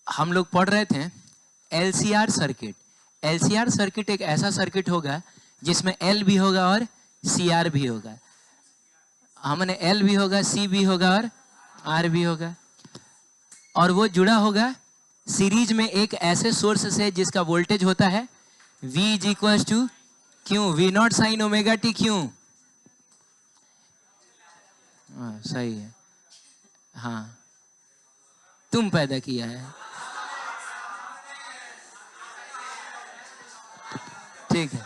हम लोग पढ़ रहे थे एलसीआर सर्किट। एलसीआर सर्किट एक ऐसा सर्किट होगा जिसमें एल भी होगा और सीआर भी होगा। हमने एल भी होगा, सी भी होगा और आर भी होगा, और वो जुड़ा होगा सीरीज में एक ऐसे सोर्स से जिसका वोल्टेज होता है V is equal to q, V naught sine omega t q. सही है, हाँ तुम पैदा किया है, ठीक है।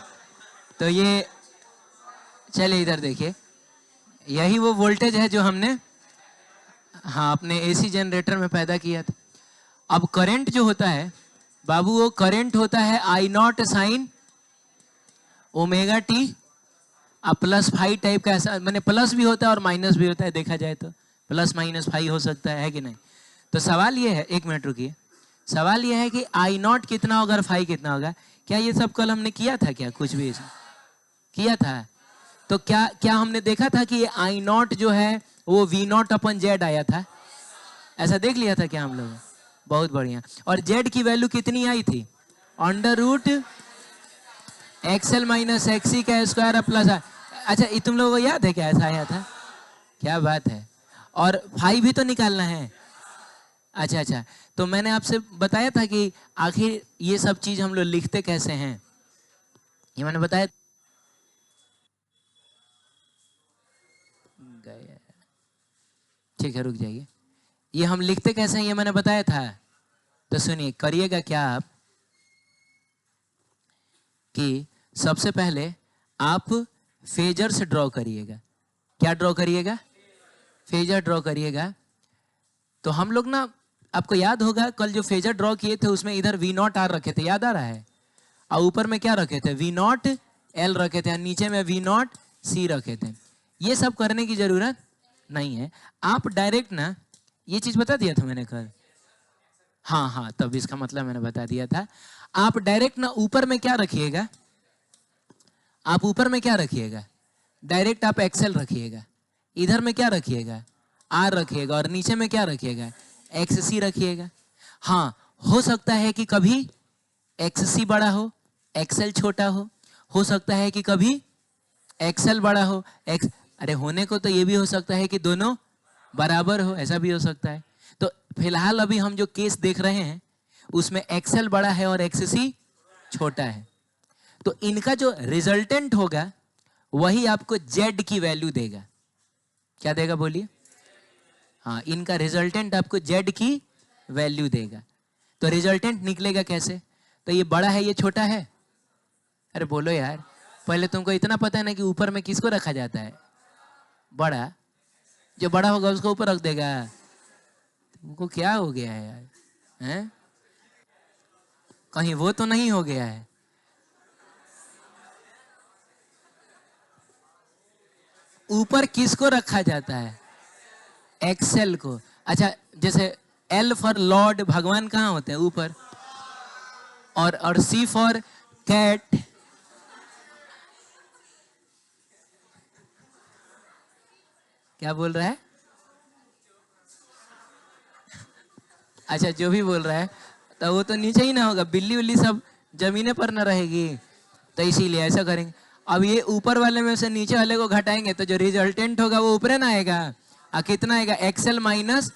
तो ये चलिए इधर देखिए, यही वो वोल्टेज है जो हमने हाँ अपने एसी जनरेटर में पैदा किया था। अब करंट जो होता है बाबू, वो करंट होता है आई नॉट साइन ओमेगा टी। अब प्लस फाइव टाइप का ऐसा, मैंने प्लस भी होता है और माइनस भी होता है, देखा जाए तो प्लस माइनस फाइव हो सकता है कि नहीं। तो सवाल ये है, एक मिनट रुकिए, सवाल ये है कि आई नॉट कितना होगा और फाइव कितना होगा। क्या ये सब कल हमने किया था? क्या कुछ भी किया था? तो क्या क्या हमने देखा था कि ये आई नॉट जो है वो वी नॉट अपन जेड आया था? ऐसा देख लिया था क्या हम लोग? बहुत बढ़िया। और जेड की वैल्यू कितनी आई थी? Under root XL minus XC का स्क्वायर प्लस। अच्छा, ये तुम लोगों को याद है क्या ऐसा आया था? क्या बात है। और फाइव भी तो निकालना है। अच्छा अच्छा, तो मैंने आपसे बताया था कि आखिर ये सब चीज हम लोग लिखते कैसे हैं, ये मैंने बताया। ठीक है, रुक जाइए। ये हम लिखते कैसे हैं ये मैंने बताया था। तो सुनिए, करिएगा क्या आप कि सबसे पहले आप फेजर से ड्रॉ करिएगा। क्या ड्रॉ करिएगा? फेजर ड्रॉ करिएगा। तो हम लोग ना, आपको याद होगा कल जो फेजर ड्रॉ किए थे उसमें इधर वी नॉट आर रखे थे, याद आ रहा है? और ऊपर में क्या रखे थे? वी नॉट एल रखे थे, और नीचे में वी नॉट सी रखे थे। ये सब करने की जरूरत नहीं है, आप डायरेक्ट ना, ये चीज बता दिया था मैंने कल। हाँ हाँ, तब इसका मतलब मैंने बता दिया था। आप डायरेक्ट ना ऊपर में क्या रखिएगा, आप ऊपर में क्या रखिएगा, डायरेक्ट आप एक्सेल रखिएगा। इधर में क्या रखिएगा? आर रखिएगा, और नीचे में क्या रखिएगा? एक्स सी रखिएगा। हाँ, हो सकता है कि कभी एक्स सी बड़ा हो, एक्सेल छोटा हो सकता है कि कभी एक्सेल बड़ा हो, एक्स, अरे होने को तो ये भी हो सकता है कि दोनों बराबर हो, ऐसा भी हो सकता है। तो फिलहाल अभी हम जो केस देख रहे हैं उसमें एक्सेल बड़ा है और एक्स सी छोटा है। तो इनका जो रिजल्टेंट होगा वही आपको जेड की वैल्यू देगा। क्या देगा बोलिए? हाँ, इनका रिजल्टेंट आपको जेड की वैल्यू देगा। तो रिजल्टेंट निकलेगा कैसे? तो ये बड़ा है, ये छोटा है। अरे बोलो यार, पहले तुमको इतना पता है ना कि ऊपर में किसको रखा जाता है? बड़ा। जो बड़ा होगा उसको ऊपर रख देगा। तुमको क्या हो गया है यार? हैं? कहीं वो तो नहीं हो गया है? ऊपर किसको रखा जाता है? एक्सेल को। अच्छा, जैसे एल फॉर लॉर्ड, भगवान कहाँ होते हैं? ऊपर। और सी फॉर कैट। क्या बोल रहा है? अच्छा, जो भी बोल रहा है, तो वो तो नीचे ही ना होगा, बिल्ली उल्ली सब जमीने पर ना रहेगी। तो इसीलिए ऐसा करेंगे। अब ये ऊपर वाले में से नीचे वाले को घटाएंगे तो जो रिजल्टेंट होगा वो ऊपर ना आएगा। कितना आएगा? एक्सएल माइनस,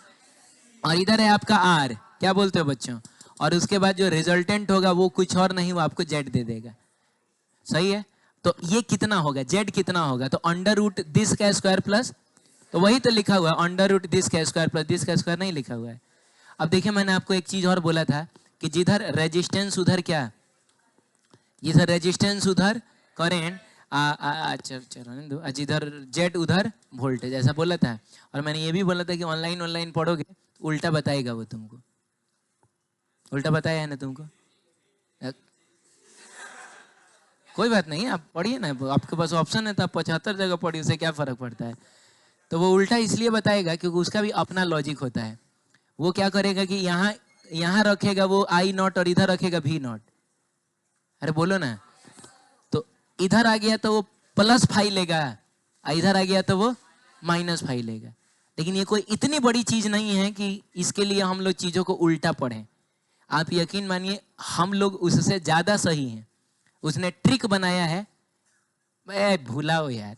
और इधर है आपका आर। क्या बोलते हो बच्चों? और उसके बाद जो रिजल्टेंट होगा वो कुछ और नहीं, वो आपको जेड दे देगा। सही है? तो ये कितना होगा? जेड कितना होगा? तो अंडर रूट दिस का स्क्वायर प्लस, तो वही तो लिखा हुआ है, अंडर रूट दिस का स्क्वायर प्लस दिस का स्क्वायर नहीं लिखा हुआ है। अब देखिए, मैंने आपको एक चीज और बोला था कि जिधर रेजिस्टेंस उधर क्या, जिधर रेजिस्टेंस उधर करेंट, जिधर जेड उधर वोल्टेज, ऐसा बोला था। और मैंने ये भी बोला था कि ऑनलाइन ऑनलाइन पढ़ोगे उल्टा बताएगा वो तुमको। उल्टा बताया है ना तुमको? कोई बात नहीं, आप पढ़िए ना, आपके पास ऑप्शन है तो आप 75 जगह पढ़िए, उसे क्या फर्क पड़ता है। तो वो उल्टा इसलिए बताएगा क्योंकि उसका भी अपना लॉजिक होता है। वो क्या करेगा कि यहाँ यहाँ रखेगा वो आई नॉट, और इधर रखेगा भी नॉट। अरे बोलो ना। तो इधर आ गया तो वो प्लस फाइव लेगा, इधर आ गया तो वो माइनस फाइव लेगा। लेकिन ये कोई इतनी बड़ी चीज नहीं है कि इसके लिए हम लोग चीजों को उल्टा पढ़ें। आप यकीन मानिए हम लोग उससे ज्यादा सही हैं। उसने ट्रिक बनाया है, भूलाओ यार,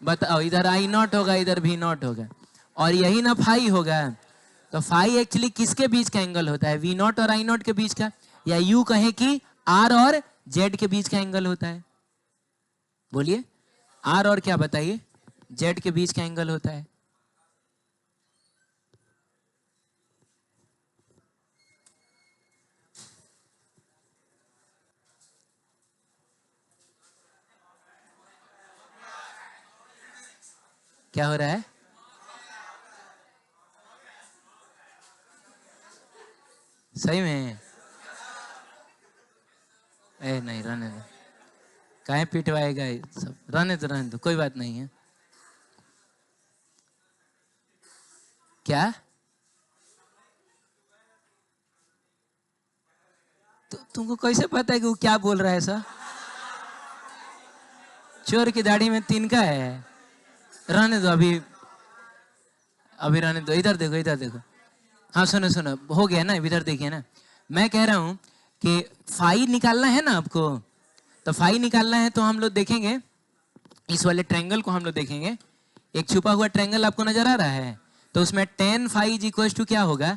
बताओ, इधर आई नॉट होगा, इधर भी नॉट होगा, और यही ना फाई होगा। तो फाई एक्चुअली किसके बीच का एंगल होता है? वी नॉट और आई नॉट के बीच का, या यू कहें कि आर और जेड के बीच का एंगल होता है। बोलिए, आर और क्या बताइए? जेड के बीच का एंगल होता है। क्या हो रहा है? सही में? नहीं, रहने दो, काहे पिटवाएगा ये सब, रहने दो, कोई बात नहीं है। क्या? तुमको कैसे पता है कि वो क्या बोल रहा है? ऐसा चोर की दाढ़ी में तिनका है। रहने दो, अभी अभी रहने दो। इधर देखो, इधर देखो। हाँ सुनो सुनो, हो गया ना, इधर देखिए ना। मैं कह रहा हूं कि फाई निकालना है ना आपको, तो फाई निकालना है तो हम लोग देखेंगे, इस वाले ट्रायंगल को हम लोग देखेंगे। एक छुपा हुआ ट्रायंगल आपको नजर आ रहा है, तो उसमें tan phi is equal to क्या होगा?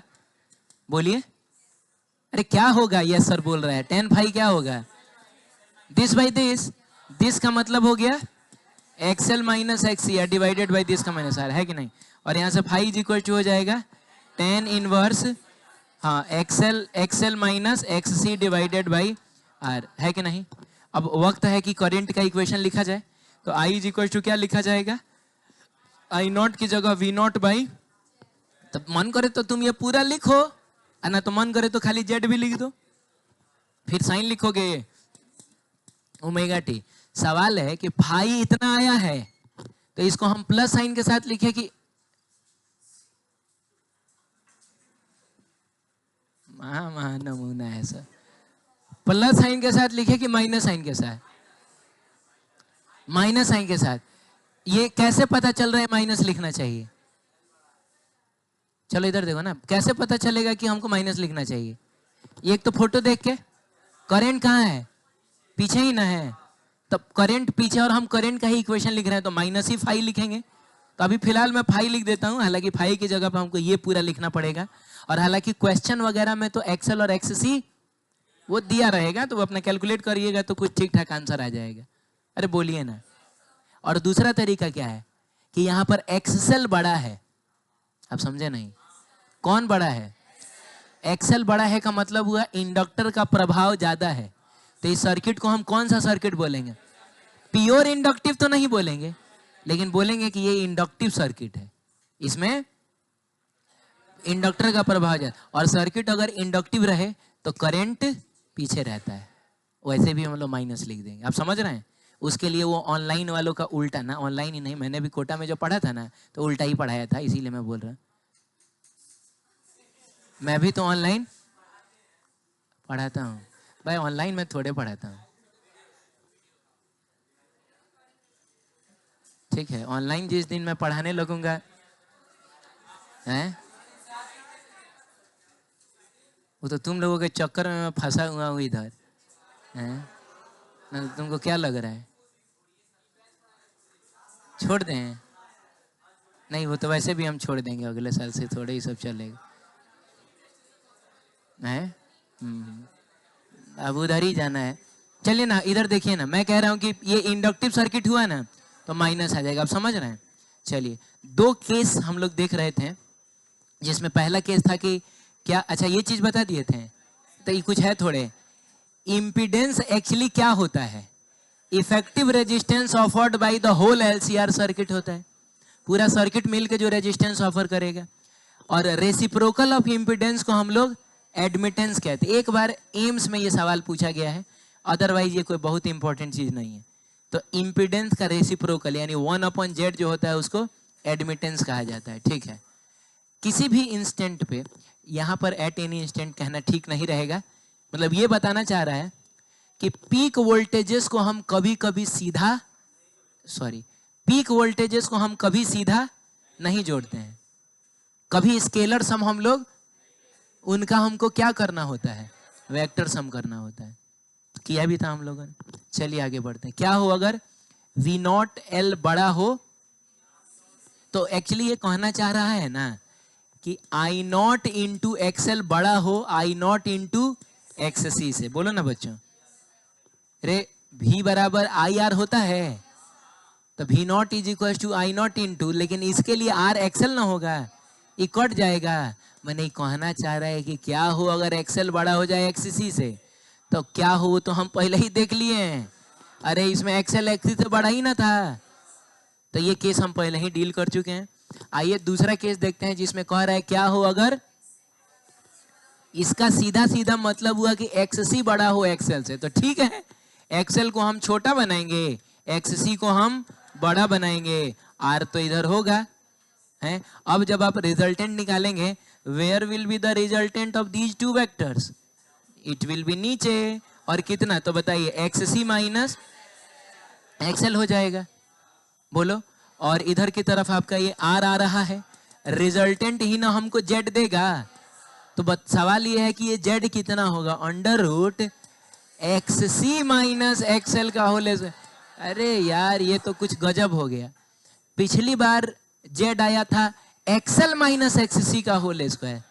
बोलिए, अरे क्या होगा? यस सर बोल रहा है, tan फाई क्या होगा? This by this. दिस का मतलब हो गया XL minus x divided by this का माइनस आर, है कि नहीं? और यहाँ से फाई इज इक्वल टू हो जाएगा tan इनवर्स, हाँ, XL XL minus X C divided by R, है कि नहीं? अब वक्त है कि करंट का इक्वेशन लिखा जाए। तो आई इज इक्वल टू क्या लिखा जाएगा? आई नॉट की जगह वी नॉट बाई, तब मन करे तो तुम ये पूरा लिखो, है ना, तो मन करे तो खाली जेड भी लिख दो, फिर साइन लिखोगे ओमेगा टी। सवाल है कि फाई इतना आया है, तो इसको हम प्लस साइन के साथ लिखे कि महा नमूना है सर, प्लस साइन के साथ लिखे कि माइनस साइन के साथ? माइनस साइन के साथ। ये कैसे पता चल रहा है माइनस लिखना चाहिए? चलो इधर देखो ना, कैसे पता चलेगा कि हमको माइनस लिखना चाहिए? एक तो फोटो देख के, करंट कहाँ है? पीछे ही ना है, तब करंट पीछे और हम करंट का ही इक्वेशन लिख रहे हैं, तो माइनस ही फाई लिखेंगे। तो अभी फिलहाल मैं फाई लिख देता हूँ, हालांकि फाई की जगह पर हमको ये पूरा लिखना पड़ेगा। और हालांकि क्वेश्चन वगैरह में तो एक्सएल और एक्ससी वो दिया रहेगा, तो वो अपना कैलकुलेट करिएगा तो कुछ ठीक ठाक आंसर आ जाएगा। अरे बोलिए ना। और दूसरा तरीका क्या है कि यहाँ पर एक्सएल बड़ा है, आप समझे नहीं? कौन बड़ा है? एक्सएल बड़ा है का मतलब हुआ इंडक्टर का प्रभाव ज्यादा है। तो इस सर्किट को हम कौन सा सर्किट बोलेंगे? प्योर इंडक्टिव तो नहीं बोलेंगे, लेकिन बोलेंगे कि ये इंडक्टिव सर्किट है, इसमें इंडक्टर का प्रभाव ज्यादा। और सर्किट अगर इंडक्टिव रहे तो करंट पीछे रहता है, वैसे भी हम लोग माइनस लिख देंगे। आप समझ रहे हैं? उसके लिए वो ऑनलाइन वालों का उल्टा ना, ऑनलाइन ही नहीं, मैंने भी कोटा में जो पढ़ा था ना, तो उल्टा ही पढ़ाया था, इसीलिए मैं बोल रहा हूँ। मैं भी तो ऑनलाइन पढ़ाता हूँ भाई, ऑनलाइन में थोड़े पढ़ाता हूँ। ठीक है, ऑनलाइन जिस दिन मैं पढ़ाने लगूंगा, हैं, वो तो तुम लोगों के चक्कर में मैं फंसा हुआ हूँ इधर, हैं ना? तुमको क्या लग रहा है? छोड़ दें? नहीं, वो तो वैसे भी हम छोड़ देंगे, अगले साल से थोड़े ही सब चलेगा, है? अब उधर ही जाना है। चलिए ना, इधर देखिए ना, मैं कह रहा हूँ कि ये इंडक्टिव सर्किट हुआ ना, तो माइनस आ जाएगा। आप समझ रहे हैं? चलिए, दो केस हम लोग देख रहे थे, जिसमें पहला केस था कि क्या, अच्छा ये चीज बता दिए थे, तो ये कुछ है थोड़े। इम्पीडेंस एक्चुअली क्या होता है? Effective resistance offered by the whole LCR circuit होता है, पूरा सर्किट मिल के जो रेजिस्टेंस ऑफर करेगा। और रेसिप्रोकल ऑफ इम्पीडेंस को हम लोग एडमिटेंस कहते हैं। एक बार एम्स में ये सवाल पूछा गया है, अदरवाइज ये कोई बहुत इंपॉर्टेंट चीज नहीं है। तो इम्पीडेंस का रेसिप्रोकल यानी 1/z जो होता है उसको एडमिटेंस कहा जाता है। ठीक है, किसी भी इंस्टेंट पे, यहाँ पर एट एनी इंस्टेंट कहना ठीक नहीं रहेगा, मतलब ये बताना चाह रहा है कि पीक वोल्टेजेस को हम कभी कभी सीधा, सॉरी, पीक वोल्टेजेस को हम कभी सीधा नहीं जोड़ते हैं। कभी स्केलर सम हम लोग उनका हमको क्या करना होता है, वेक्टर सम करना होता है। किया भी था हम लोगों ने। चलिए आगे बढ़ते हैं। क्या हो अगर V नॉट L बड़ा हो, तो एक्चुअली ये कहना चाह रहा है ना कि I नॉट इंटू XL बड़ा हो I नॉट इंटू XC से। बोलो ना बच्चों, रे V बराबर IR होता है, तो V naught is equal to I naught into, लेकिन इसके लिए R XL ना होगा, ये कट जाएगा। मैंने कहना चाह रहा है कि क्या हो अगर XL बड़ा हो जाए XC से, तो क्या हो तो हम पहले ही देख लिए हैं। अरे इसमें XL XC से बड़ा ही ना था, तो ये केस हम पहले ही डील कर चुके हैं। आइए दूसरा केस देखते हैं जिसमें कह रहा है क्या हो अगर, इसका सीधा सीधा मतलब हुआ कि XC बड़ा हो XL से, तो ठीक है XL को हम छोटा बनाएंगे, XC को हम बड़ा बनाएंगे, R तो इधर होगा है। अब जब आप रिजल्टेंट निकालेंगे, where will be the resultant of these two vectors, it will be नीचे, और कितना तो बताइए XC माइनस XL हो जाएगा। बोलो, और इधर की तरफ आपका ये R आ रहा है, रिजल्टेंट ही ना हमको Z देगा, तो सवाल ये है कि ये Z कितना होगा, under root XC minus XL का होल। अरे यार ये तो कुछ गजब हो गया। पिछली बार Z आया था XL माइनस XC का whole square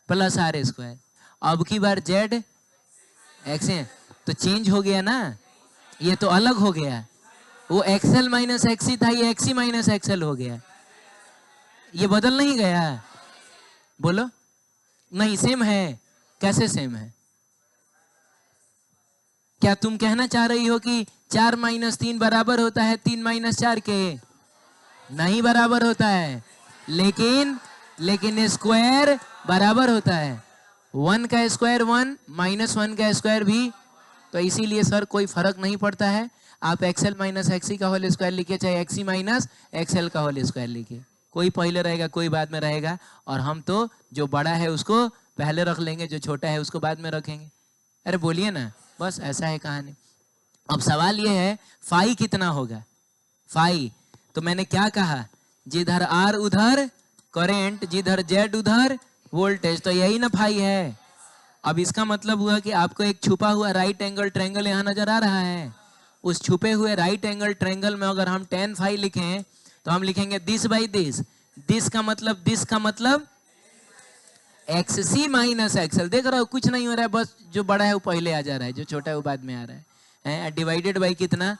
plus R square, अब की बार Z X, तो चेंज हो गया ना, ये तो अलग हो गया। वो XL माइनस XC था, ये XC माइनस XL हो गया, ये बदल नहीं गया। बोलो, नहीं सेम है। कैसे सेम है? क्या तुम कहना चाह रही हो कि 4 माइनस 3 बराबर होता है 3 माइनस 4 के? नहीं बराबर होता है, लेकिन स्क्वायर बराबर होता है। 1 का स्क्वायर 1, माइनस 1 का स्क्वायर भी, तो इसीलिए सर कोई फर्क नहीं पड़ता है। आप XL माइनस XC का होल स्क्वायर लिखिए, चाहे XC माइनस XL का होल स्क्वायर लिखिए, कोई पहले रहेगा कोई बाद में रहेगा, और हम तो जो बड़ा है उसको पहले रख लेंगे, जो छोटा है उसको बाद में रखेंगे। अरे बोलिए ना, बस ऐसा है कहानी। अब सवाल ये है फाई कितना होगा। फाई तो मैंने क्या कहा, जिधर R उधर करंट, जिधर Z उधर वोल्टेज, तो यही ना फाई है। अब इसका मतलब हुआ कि आपको एक छुपा हुआ राइट एंगल ट्रायंगल यहाँ नजर आ रहा है। उस छुपे हुए राइट एंगल ट्रायंगल में अगर हम tan फाई लिखें, तो हम लिखेंगे दिस बाई दिस। दिस का मतलब XC माइनस XL। देख रहा हो कुछ नहीं हो रहा है, बस जो बड़ा है वो पहले आ जा रहा है, जो छोटा है वो बाद में आ रहा है। डिवाइडेड बाई कितना,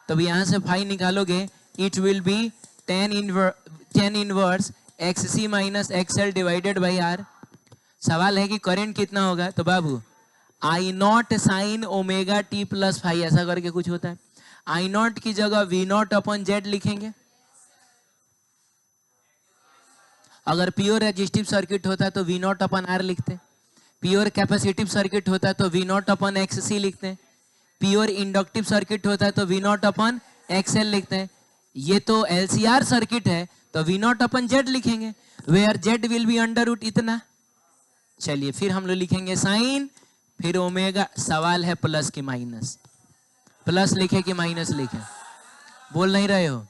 तब यहाँ से फाई निकालोगे, it will be tan inverse XC minus XL divided by R। सवाल है कि करंट कितना होगा, तो बाबू I naught sine omega t plus phi, ऐसा करके कुछ होता है। I नॉट की जगह V नॉट अपन Z लिखेंगे। अगर प्योर रेजिस्टिव सर्किट होता तो V नॉट अपन R लिखते, प्योर कैपेसिटिव सर्किट होता तो V नॉट अपन XC लिखते, प्योर इंडक्टिव सर्किट होता तो V नॉट अपन XL लिखते हैं। ये तो LCR सर्किट है, तो V नॉट अपन Z लिखेंगे, where Z will be under root इतना। चलिए फिर हम लोग लिखेंगे साइन, फिर ओमेगा। सवाल है प्लस की माइनस, प्लस लिखे कि माइनस लिखे? बोल नहीं रहे हो?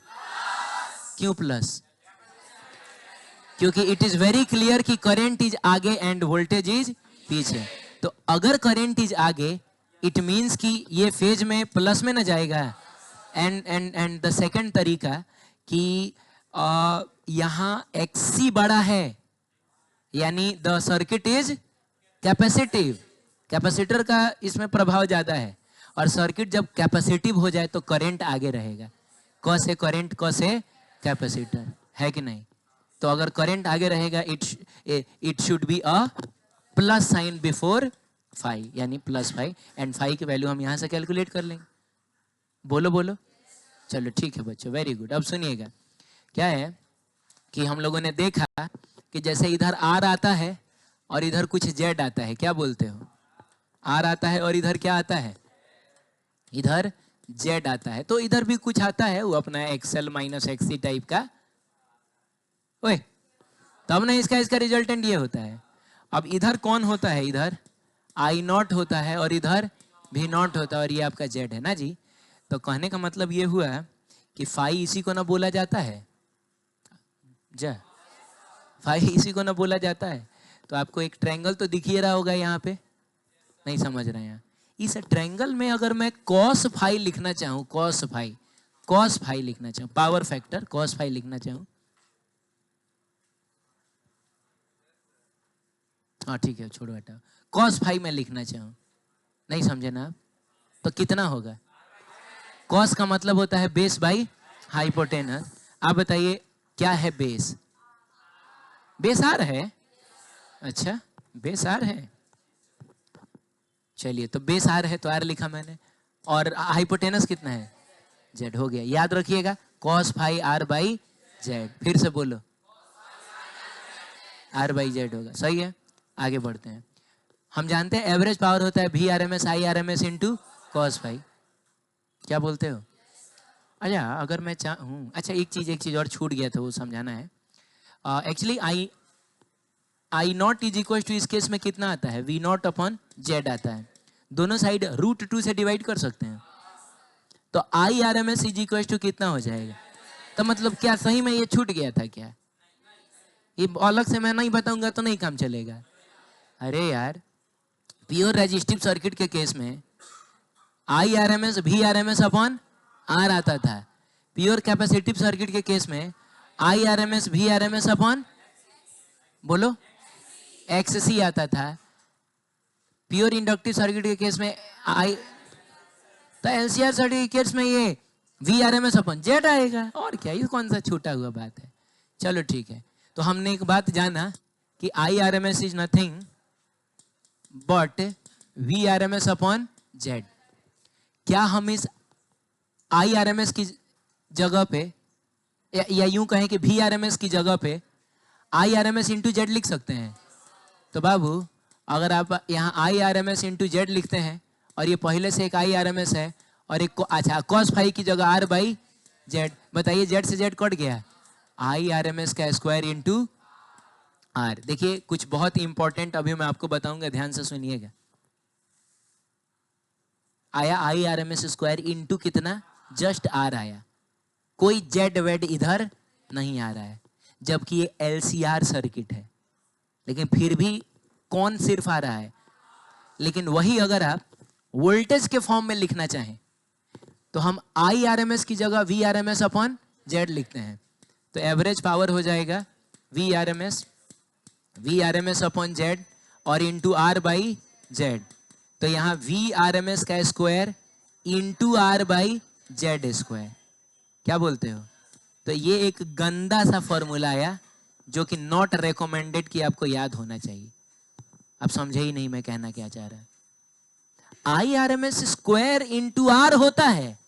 क्यों प्लस? क्योंकि इट इज वेरी क्लियर कि करंट इज आगे एंड वोल्टेज इज पीछे। तो अगर करंट इज आगे, इट मींस कि ये फेज में प्लस में ना जाएगा। एंड द सेकंड तरीका कि यहाँ XC बड़ा है, यानी the circuit is capacitive. Capacitor का इसमें प्रभाव ज्यादा है, और सर्किट जब कैपेसिटिव हो जाए तो करंट आगे रहेगा। क से करंट, क से कैपेसिटर, है कि नहीं? तो अगर करंट आगे रहेगा, it should be a plus sign before phi, यानी प्लस फाई, एंड फाई की वैल्यू हम यहाँ से कैलकुलेट कर लेंगे। बोलो बोलो, चलो ठीक है बच्चों, वेरी गुड। अब सुनिएगा, क्या है कि हम लोगों ने देखा कि जैसे इधर R आता है और इधर कुछ Z आता है, क्या बोलते हो? R आता है और इधर क्या आता है? इधर Z आता है। तो इधर भी कुछ आता है, वो अपना XL माइनस XC टाइप का। ओए, तब ना इसका रिजल्टेंट ये होता है। अब इधर कौन होता है? इधर I नॉट होता है और इधर V नॉट होता है, और ये आपका Z है ना जी। तो कहने का मतलब ये हुआ कि फाई इसी को ना बोला जाता है, जा फाई इसी को ना बोला जाता है। तो आपको एक ट्रायंगल तो दिख ही रहा होगा यहाँ पे, नहीं समझ रहे हैं? इस ट्रायंगल में अगर मैं कॉस फाई लिखना चाहूँ, कॉस फाई लिखना चाहूँ, पावर फैक्टर कॉस फाई लिखना चाहूँ, हाँ ठीक है छोड़ो हटाओ, कॉस फाई मैं लिखना चाहूँ, नहीं समझे ना आप? तो कितना होगा? कॉस का मतलब होता है बेस बाई हाइपोटेनस। आप बताइए क्या है बेस? बेस आर है। अच्छा बेस आर है, चलिए तो बेस आर है तो आर लिखा मैंने, और हाइपोटेनस कितना है? जेड। हो गया, याद रखिएगा cos phi R by Z. फिर से बोलो, आर बाई जेड होगा, सही है। आगे बढ़ते हैं। हम जानते हैं एवरेज पावर होता है V R M S I R M S into cos phi. क्या बोलते हो? अच्छा अगर मैं चाहूँ, अच्छा एक चीज और छूट गया था, वो समझाना है। Actually I naught is equal to इस केस में कितना आता है? वी नॉट अपॉन जेड आता है। दोनों साइड √2 से डिवाइड कर सकते हैं, तो I R M S is equal to कितना हो जाएगा? तो मतलब क्या सही में ये छूट गया था क्या? ये अलग से मैं नहीं बताऊंगा तो नहीं काम चलेगा। अरे यार, प्योर रेजिस्टिव सर्किट के केस में I R M S V R M S upon R आता था। प्योर कैपेसिटिव सर्किट के केस में I R M S V R M S upon, बोलो, एक्स सी आता था। प्योर इंडक्टिव सर्किट के केस में आई, तो एलसीआर सर्टिफिकेट्स में ये V R M S upon Z आएगा, और क्या, ये कौन सा छूटा हुआ बात है? चलो ठीक है। तो हमने एक बात जाना कि I R M S is nothing but V R M S upon Z. क्या हम इस आई आर एम एस की जगह पे, या यूं कहें कि वी आर एम एस की जगह पे I R M S into Z लिख सकते हैं? तो बाबू अगर आप यहाँ I R M S into Z लिखते हैं, और ये पहले से एक आई आर एम एस है, और एक अच्छा कॉस फाई की जगह आर बाई जेड, बताइए जेड से जेड कट गया, आई आर एम एस का स्क्वायर इंटू आर। देखिए कुछ बहुत इंपॉर्टेंट अभी मैं आपको बताऊंगा, ध्यान से सुनिएगा। आया I R M S square into कितना? जस्ट आर आया, कोई जेड वेड इधर नहीं आ रहा है, जबकि ये एलसीआर सर्किट है। लेकिन फिर भी कौन सिर्फ आ रहा है? लेकिन वही अगर आप वोल्टेज के फॉर्म में लिखना चाहें तो हम आई आर एम एस की जगह V R M S upon Z लिखते हैं। तो एवरेज पावर हो जाएगा V R M S upon Z और इंटू आर बाई जेड। तो यहाँ वी आर एम एस का square into R by Z square. क्या बोलते हो? तो ये एक गंदा सा फॉर्मूला आया जो कि नॉट रिकमेंडेड, कि आपको याद होना चाहिए। आप समझे ही नहीं मैं कहना क्या चाह रहा है। I R M S square into R होता है,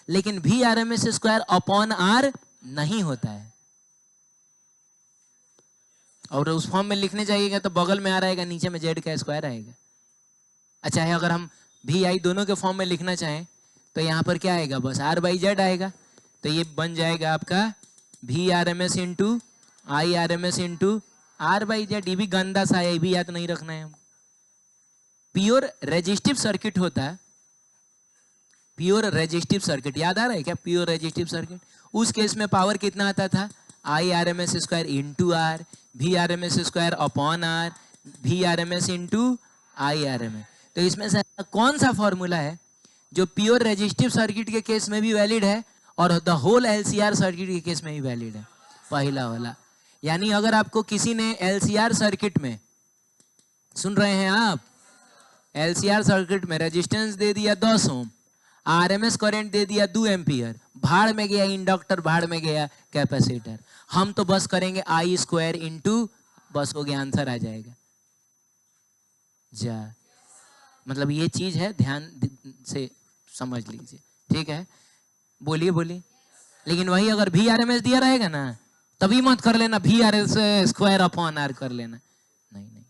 लेकिन V R M S square upon R नहीं होता है। और उस फॉर्म में लिखने जाइएगा तो बगल में आ रहेगा, नीचे में जेड का स्क्वायर आएगा। अच्छा है, अगर हम वी आई दोनों के फॉर्म में लिखना चाहें तो यहाँ पर क्या आएगा? बस आर बाई जेड आएगा। तो ये बन जाएगा आपका V R M S into I R M S into R by Z. ये भी गंदा सा है, ये भी याद नहीं रखना है हमको। प्योर रेजिस्टिव सर्किट होता है, प्योर रेजिस्टिव सर्किट याद आ रहा है क्या? प्योर रेजिस्टिव सर्किट, उस केस में पावर कितना आता था? I R M S square into R, V R M S square upon R, V R M S into I R M S. तो इसमें से कौन सा फॉर्मूला है जो प्योर रेजिस्टिव सर्किट के केस में भी वैलिड है और द होल एलसीआर सर्किट के केस में भी वैलिड है? पहला वाला। यानी अगर आपको किसी ने एलसीआर सर्किट में, सुन रहे हैं आप, एलसीआर सर्किट में रेजिस्टेंस दे दिया 10 ओम, आरएमएस करंट दे दिया 2 एम्पियर, भाड़ में गया इंडक्टर, भाड़ में गया कैपेसिटर, हम तो बस करेंगे आई स्क्वायर इंटू, बस हो गया, आंसर आ जाएगा। जा मतलब ये चीज है, ध्यान से समझ लीजिए, ठीक है? बोलिए बोलिए। लेकिन वही अगर वी आर एम एस दिया रहेगा ना, तभी मत कर लेना V R S square upon R कर लेना, नहीं नहीं,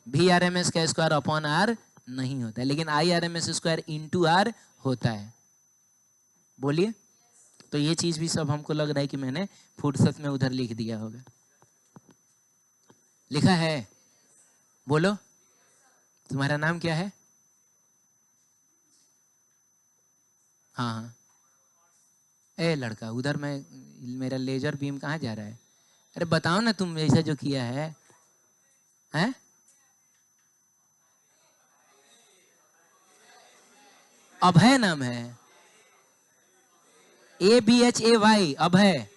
वी आर एम एस का स्क्वायर अपॉन आर नहीं होता है, लेकिन I R M S square into R होता है। बोलिए। तो ये चीज भी सब हमको लग रहा है कि मैंने फुर्सत में उधर लिख दिया होगा। लिखा है? बोलो, तुम्हारा नाम क्या है? हाँ हाँ, ए लड़का उधर, मैं, मेरा लेजर बीम कहाँ जा रहा है? अरे बताओ ना तुम ऐसा जो किया है, हैं? अभय नाम है, ABHAY, अभय।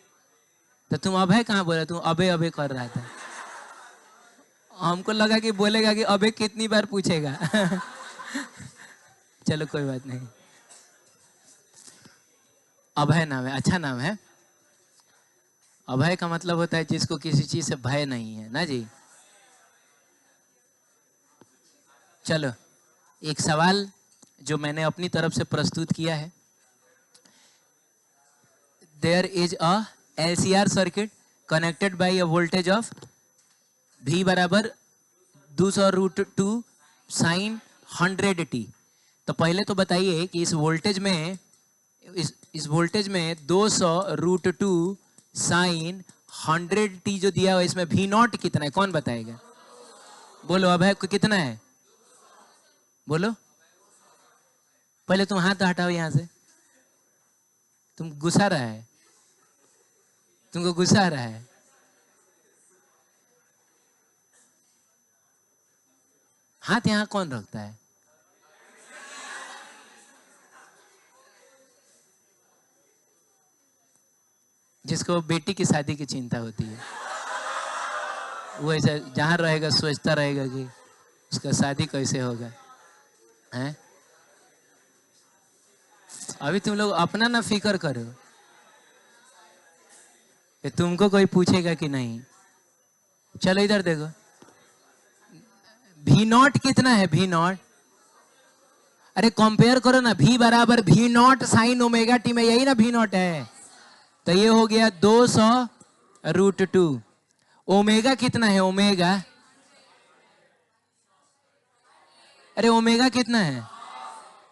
तो तुम अभय कहाँ बोला, तुम अबे अबे कर रहा था। हमको लगा कि बोलेगा कि अबे कितनी बार पूछेगा। चलो कोई बात नहीं, अभय नाम है, अच्छा नाम है। अभय का मतलब होता है जिसको किसी चीज से भय नहीं है ना जी। चलो एक सवाल जो मैंने अपनी तरफ से प्रस्तुत किया है। There is a LCR circuit connected by a voltage of V बराबर 200√2 साइन 100t। तो पहले तो बताइए कि इस वोल्टेज में, इस वोल्टेज में 200√2 साइन 100t जो दिया हुआ है, इसमें V0 कितना है, कौन बताएगा? बोलो अभय कितना है, बोलो। पहले तुम हाथ हटाओ यहां से, तुम गुस्सा रहा है, तुमको गुस्सा आ रहा है। हाथ यहाँ कौन रखता है? जिसको बेटी की शादी की चिंता होती है, वो ऐसा जहां रहेगा सोचता रहेगा कि उसका शादी कैसे होगा, हैं? अभी तुम लोग अपना ना फिक्र करो कि तुमको कोई पूछेगा कि नहीं। चलो इधर देखो, V0 कितना है, V0? अरे कंपेयर करो ना, V बराबर V0 साइन ओमेगा टी में, यही ना V0 है। तो ये हो गया 200√2। ओमेगा कितना है, ओमेगा? अरे ओमेगा कितना है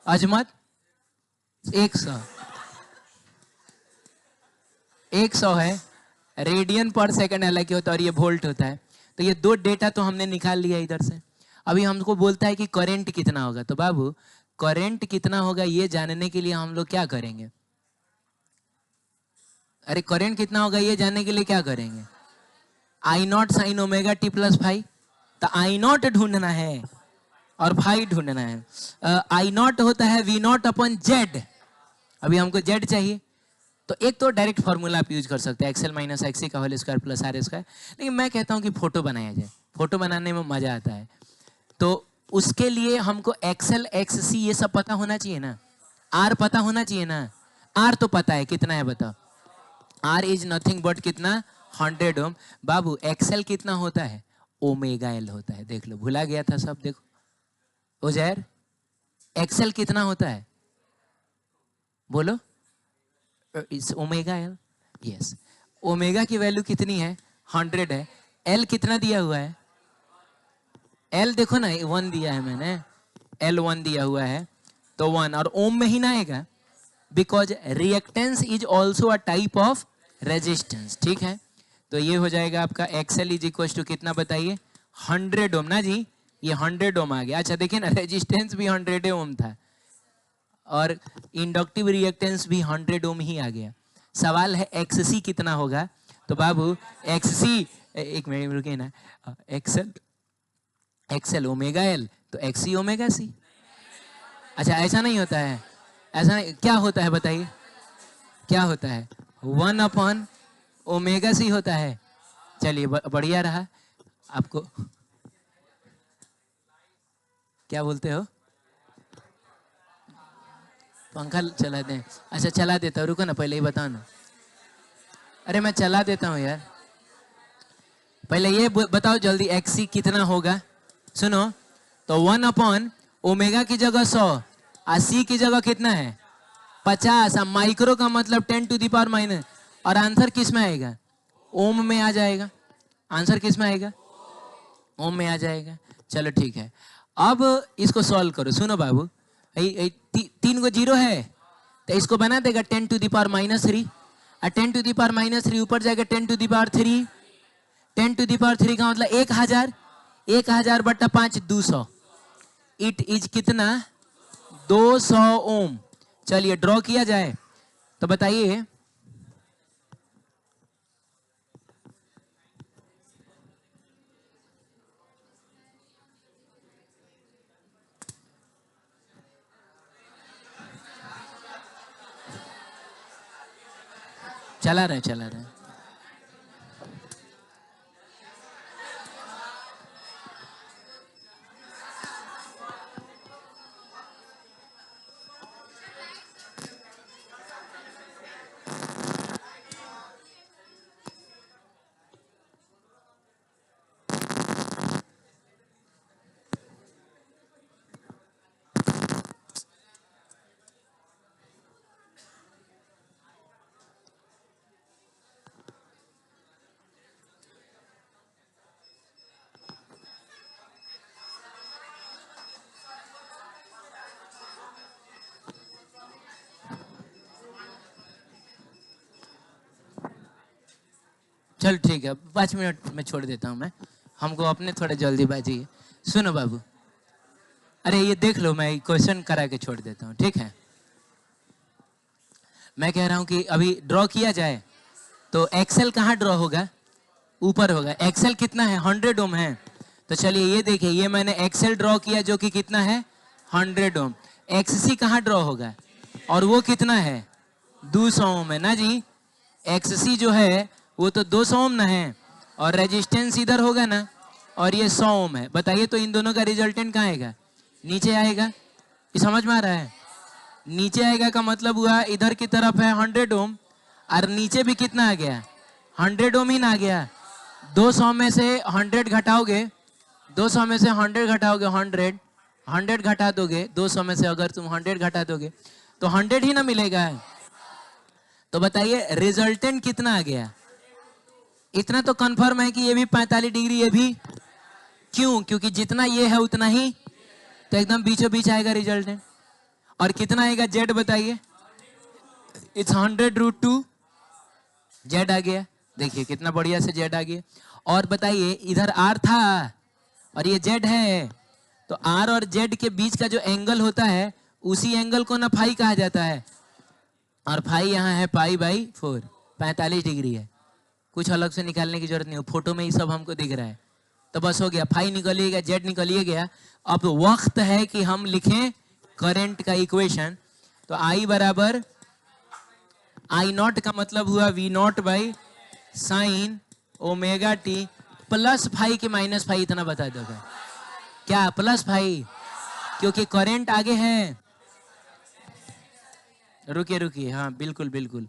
अजमत? 100, 100 है। रेडियन पर सेकंड हालांकि होता है और ये वोल्ट होता है। तो ये दो डेटा तो हमने निकाल लिया इधर से। अभी हमको बोलता है कि करंट कितना होगा। तो बाबू करंट कितना होगा ये जानने के लिए हम लोग क्या करेंगे? अरे करंट कितना होगा ये जानने के लिए क्या करेंगे? I0 sign omega t plus five. तो I0 ढूंढना है और फाइव ढूंढना है। I0 होता है V0 अपन जेड। अभी हमको जेड चाहिए, तो एक तो डायरेक्ट फॉर्मूला आप यूज कर सकते हैं, XL माइनस XC का whole square plus R square. लेकिन मैं कहता हूँ कि फोटो बनाया जाए, फोटो बनाने में मजा आता है। तो उसके लिए हमको XL XC ये सब पता होना चाहिए ना, R पता होना चाहिए ना। R तो पता है कितना है, बताओ। R इज नथिंग बट कितना, 100 ओम। बाबू XL कितना होता है, ओमेगा L होता है। देख लो, भुला गया था सब, देखो उजैर, XL कितना होता है, बोलो। इस ओमेगा L, यस। ओमेगा की वैल्यू कितनी है, 100 है। L कितना दिया हुआ है, L देखो ना 1 दिया है मैंने, L 1 दिया हुआ है। तो 1 और ओम में ही ना आएगा, because reactance is also a type of resistance. ठीक है, तो ये हो जाएगा आपका XL इज इक्वल टू कितना बताइए, 100 ओम ना जी। ये 100 ओम आ गया। अच्छा देखिए ना, रेजिस्टेंस भी 100 ओम था और इंडक्टिव रिएक्टेंस भी 100 ओम ही आ गया। सवाल है XC कितना होगा। तो बाबू XC, एक मिनट रुकिए ना, XL ओमेगा L, तो XC ओमेगा C। अच्छा ऐसा नहीं होता है, ऐसा नहीं, क्या होता है बताइए, क्या होता है, 1 अपॉन ओमेगा C होता है। चलिए बढ़िया रहा। आपको क्या बोलते हो, पंखा चला दें? अच्छा चला देता हूँ, रुको ना, पहले ही बताओ ना। अरे मैं चला देता हूँ यार, पहले ये बताओ जल्दी, XC कितना होगा। सुनो, तो 1 अपॉन ओमेगा की जगह 100 और C की जगह कितना है, 50। अब माइक्रो का मतलब 10⁻⁻, और आंसर किस में आएगा, ओम में आ जाएगा। आंसर किस में आएगा, ओम में आ जाएगा। चलो ठीक है, अब इसको सॉल्व करो। सुनो बाबू, 3 को जीरो है, तो इसको बना देगा 10⁻³ और 10⁻³ ऊपर जाएगा 10⁻3। 10⁻³ का मतलब 1000, 1000 बटा 5 200। इट इज कितना, 200 ओम। चलिए ड्रॉ किया जाए, तो बताइए चला रहे चला रहे। चल ठीक है, 5 मिनट में छोड़ देता हूँ मैं, हमको अपने थोड़े जल्दीबाजी है। सुनो बाबू, अरे ये देख लो, मैं क्वेश्चन करा के छोड़ देता हूँ, ठीक है। मैं कह रहा हूँ कि अभी ड्रॉ किया जाए तो एक्सेल कहाँ ड्रॉ होगा? ऊपर होगा। एक्सेल कितना है? 100 ओम है। तो चलिए ये देखिए, ये मैंने एक्सेल ड्रॉ किया जो कि कितना है? 100 ओम। एक्ससी कहाँ ड्रॉ होगा? और वो कितना है? 200 ओम है ना जी। एक्ससी जो है वो तो 200 ओम ना है, और रेजिस्टेंस इधर होगा ना, और ये 100 ओम है। बताइए तो इन दोनों का रिजल्टेंट कहाँ आएगा? नीचे आएगा। ये समझ में आ रहा है? नीचे आएगा का मतलब हुआ इधर की तरफ है 100 ओम, और नीचे भी कितना आ गया? 100 ओम ही ना आ गया। 200 में से 100 घटाओगे, 200 में से 100 घटाओगे, 100 घटा दोगे 200 में से, अगर तुम 100 घटा दोगे तो 100 ही ना मिलेगा। तो बताइए रिजल्टेंट कितना आ गया? इतना तो कंफर्म है कि ये भी 45 डिग्री, ये भी। क्यों? क्योंकि जितना ये है उतना ही, तो एकदम बीचों बीच आएगा रिजल्टेंट। और कितना आएगा जेड बताइए? इट्स 100√2। जेड आ गया। देखिए कितना बढ़िया से जेड आ गया। और बताइए इधर आर था और ये जेड है, तो आर और जेड के बीच का जो एंगल होता है उसी एंगल को ना फाई कहा जाता है। और फाई यहाँ है पाई/4, 45 डिग्री है। कुछ अलग से निकालने की जरूरत नहीं हो, फोटो में ही सब हमको दिख रहा है। तो बस हो गया, फाई निकलिए गया, जेड निकलिए गया। अब वक्त है कि हम लिखें करंट का इक्वेशन। तो आई बराबर आई नॉट का मतलब हुआ V0/sin omega t plus phi के माइनस फाई, इतना बता दो क्या? प्लस फाई, क्योंकि करंट आगे है। रुकिए रुकिए, हाँ बिल्कुल बिल्कुल,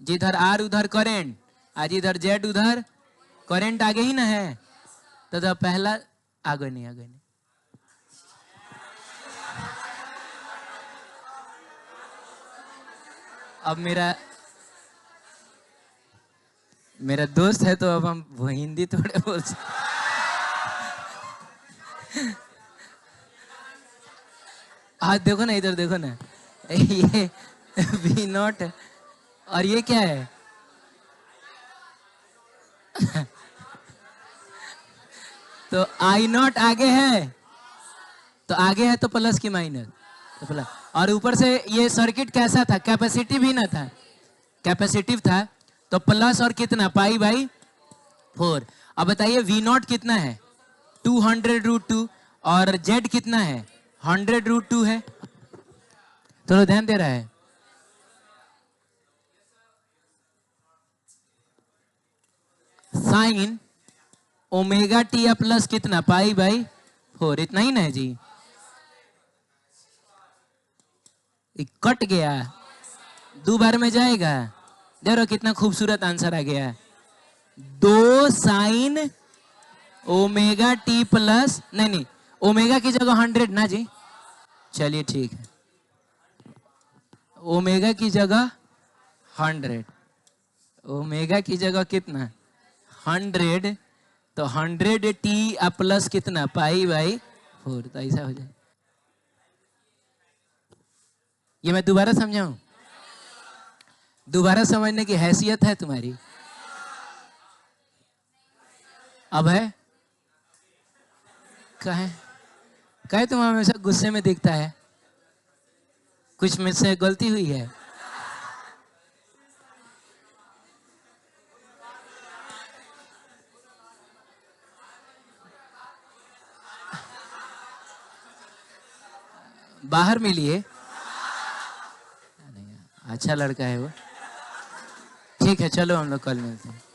जिधर आर उधर करंट, आज इधर जेड उधर करंट आगे ही ना है। तो पहला आगे नहीं, आगे नहीं। अब मेरा दोस्त है तो अब हम वो हिंदी थोड़े बोल सकते। आज देखो ना, इधर देखो ना, ये V0 और ये क्या है? तो I0 आगे है, तो आगे है तो प्लस की माइनस, तो प्लस। और ऊपर से ये सर्किट कैसा था? कैपेसिटिव ही ना था, कैपेसिटिव था, तो प्लस और कितना? पाई/4। अब बताइए V0 कितना है? 200√2, और जेड कितना है? 100√2 है। तो ध्यान दे रहा है? साइन ओमेगा टी या प्लस कितना? पाई/4, इतना ही ना है जी। कट गया, 2 बार में जाएगा। देखो कितना खूबसूरत आंसर आ गया। 2 साइन ओमेगा टी प्लस, नहीं नहीं, ओमेगा की जगह 100 ना जी। चलिए ठीक है, ओमेगा की जगह 100, ओमेगा की जगह कितना? 100, तो 100 टी प्लस कितना? पाई/4, तो ऐसा हो जाए। ये मैं दोबारा समझाऊं? दोबारा समझने की हैसियत है तुम्हारी? अब है? कहे कहे तुम हमेशा गुस्से में दिखता है, कुछ मुझसे गलती हुई है? बाहर मिलिए, अच्छा लड़का है वो। ठीक ठीक है, चलो हम लोग कल मिलते हैं।